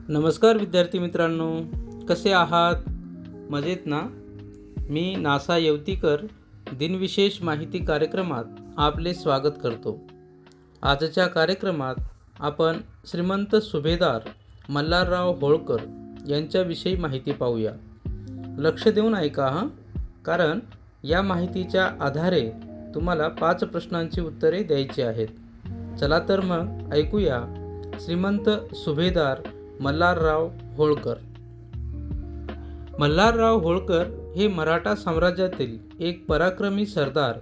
नमस्कार विद्यार्थी मित्रांनो, कसे आहात? मजेत ना? मी नासा येवतीकर दिनविशेष माहिती कार्यक्रमात आपले स्वागत करतो. आजच्या कार्यक्रमात आपण श्रीमंत सुभेदार मल्हारराव होळकर यांच्याविषयी माहिती पाहूया. लक्ष देऊन ऐका हां, कारण या माहितीच्या आधारे तुम्हाला 5 प्रश्नांची उत्तरे द्यायची आहेत. चला तर मग ऐकूया श्रीमंत सुभेदार मल्हारराव होळकर. मल्हारराव होळकर हे मराठा साम्राज्यातील एक पराक्रमी सरदार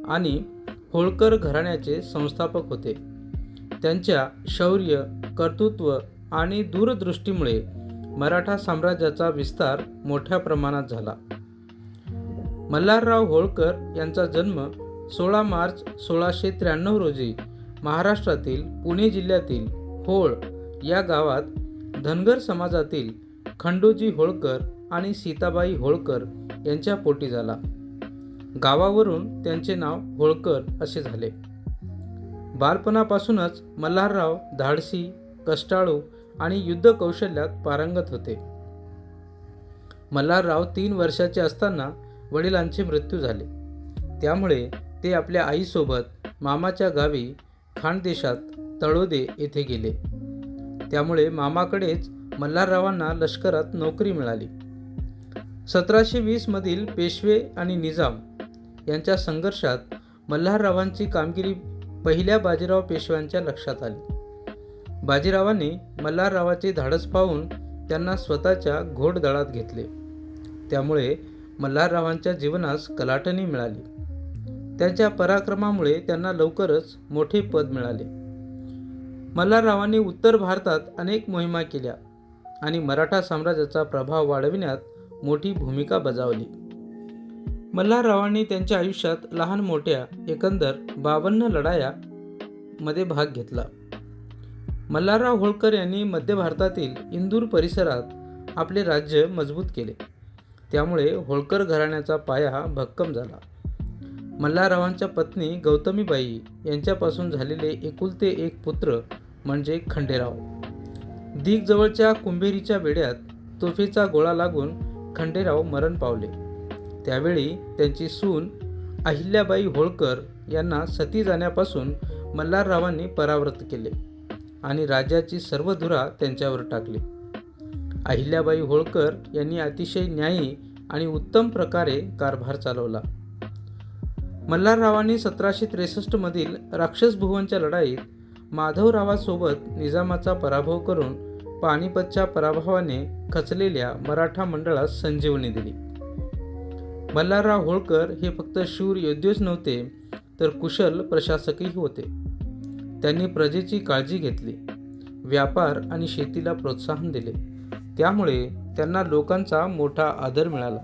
आणि होळकर घराण्याचे संस्थापक होते. त्यांच्या शौर्य, कर्तृत्व आणि दूरदृष्टीमुळे मराठा साम्राज्याचा विस्तार मोठ्या प्रमाणात झाला. मल्हारराव होळकर यांचा जन्म 16 मार्च 1693 रोजी महाराष्ट्रातील पुणे जिल्ह्यातील होळ या गावात धनगर समाजातील खंडोजी होळकर आणि सीताबाई होळकर यांच्या पोटी झाला. गावावरून त्यांचे नाव होळकर असे झाले. बालपणापासूनच मल्हारराव धाडसी, कष्टाळू आणि युद्ध कौशल्यात पारंगत होते. मल्हारराव 3 वर्षाचे असताना वडिलांचे मृत्यू झाले. त्यामुळे ते आपल्या आईसोबत मामाच्या गावी खानदेशात तळोदे येथे गेले. त्यामुळे मामाकडेच मल्हाररावांना लष्करात नोकरी मिळाली. 1720 मधील पेशवे आणि निजाम यांच्या संघर्षात मल्हाररावांची कामगिरी पहिल्या बाजीराव पेशव्यांच्या लक्षात आली. बाजीरावांनी मल्हाररावाचे धाडस पाहून त्यांना स्वतःच्या घोडदळात घेतले. त्यामुळे मल्हाररावांच्या जीवनास कलाटणी मिळाली. त्यांच्या पराक्रमामुळे त्यांना लवकरच मोठे पद मिळाले. मल्हाररावांनी उत्तर भारतात अनेक मोहिमा केल्या आणि मराठा साम्राज्याचा प्रभाव वाढविण्यात मोठी भूमिका बजावली. मल्हाररावांनी त्यांच्या आयुष्यात लहान मोठ्या एकंदर 52 लढायांमध्ये भाग घेतला. मल्हारराव होळकर यांनी मध्य भारतातील इंदूर परिसरात आपले राज्य मजबूत केले. त्यामुळे होळकर घराण्याचा पाया भक्कम झाला. मल्हाररावांच्या पत्नी गौतमीबाई यांच्यापासून झालेले एकुलते एक पुत्र म्हणजे खंडेराव. दिगजवळच्या कुंभेरीच्या वेढ्यात तोफेचा गोळा लागून खंडेराव मरण पावले. त्यावेळी त्यांची सून अहिल्याबाई होळकर यांना सती जाण्यापासून मल्हाररावांनी परावृत्त केले आणि राज्याची सर्व धुरा त्यांच्यावर टाकली. अहिल्याबाई होळकर यांनी अतिशय न्यायी आणि उत्तम प्रकारे कारभार चालवला. मल्हाररावांनी 1763 मधील राक्षसभुवनच्या लढाईत माधवरावासोबत निजामाचा पराभव करून पानिपतच्या पराभवाने खचलेल्या मराठा मंडळास संजीवनी दिली. मल्हारराव होळकर हे फक्त शूर योद्धेच नव्हते, तर कुशल प्रशासकही होते. त्यांनी प्रजेची काळजी घेतली, व्यापार आणि शेतीला प्रोत्साहन दिले. त्यामुळे त्यांना लोकांचा मोठा आदर मिळाला.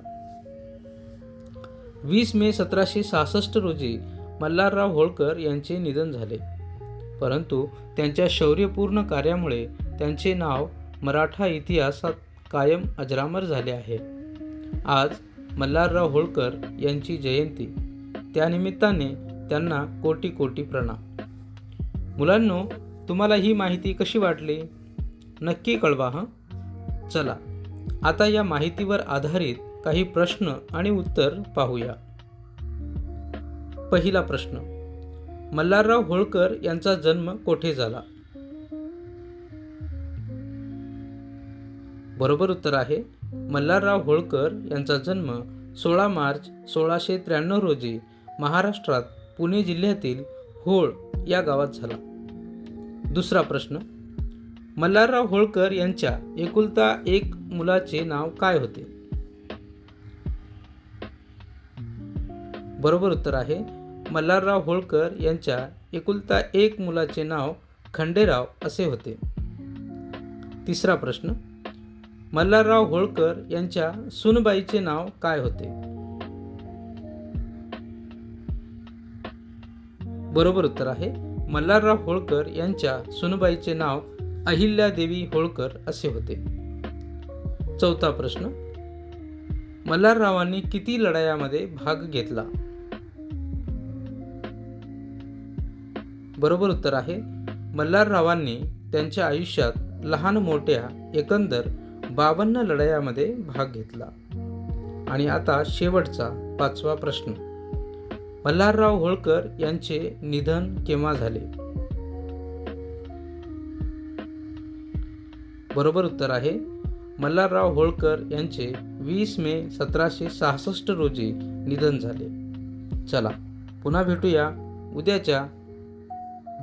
20 मे 1766 रोजी मल्हारराव होळकर यांचे निधन झाले. परंतु त्यांच्या शौर्यपूर्ण कार्यामुळे त्यांचे नाव मराठा इतिहासात कायम अजरामर झाले आहे. आज मल्हारराव होळकर यांची जयंती. त्यानिमित्ताने त्यांना कोटी कोटी प्रणाम. मुलांनो, तुम्हाला ही माहिती कशी वाटली? नक्की कळवा हं. चला, आता या माहितीवर आधारित काही प्रश्न आणि उत्तर पाहूया. पहिला प्रश्न, मल्हारराव होळकर यांचा जन्म कोठे झाला? बरोबर उत्तर आहे, मल्हारराव होळकर यांचा जन्म 16 मार्च 1693 रोजी महाराष्ट्रात पुणे जिल्ह्यातील होळ या गावात झाला. दुसरा प्रश्न, मल्हारराव होळकर यांच्या एकुलता एक मुलाचे नाव काय होते? बरोबर उत्तर आहे, मल्हारराव होळकर यांच्या एकुलता एक मुलाचे नाव खंडेराव असे होते. तिसरा प्रश्न, मल्हारराव होळकर यांच्या सूनबाईचे नाव काय होते? बरोबर उत्तर आहे, मल्हारराव होळकर यांच्या सूनबाईचे नाव अहिल्यादेवी होळकर असे होते. चौथा प्रश्न, मल्हाररावांनी किती लढायांमध्ये भाग घेतला? बरोबर उत्तर आहे, मल्हाररावांनी त्यांच्या आयुष्यात लहान मोठ्या एकंदर 52 लढायांमध्ये भाग घेतला. आणि आता शेवटचा 5वा प्रश्न. मल्हारराव होळकर यांचे निधन केव्हा झाले? बरोबर उत्तर आहे मल्हारराव होळकर यांचे 20 मे 1766 रोजी निधन झाले. चला पुन्हा भेटूया उद्याच्या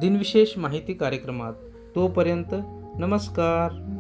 दिनविशेष माहिती कार्यक्रमात. तोपर्यंत नमस्कार.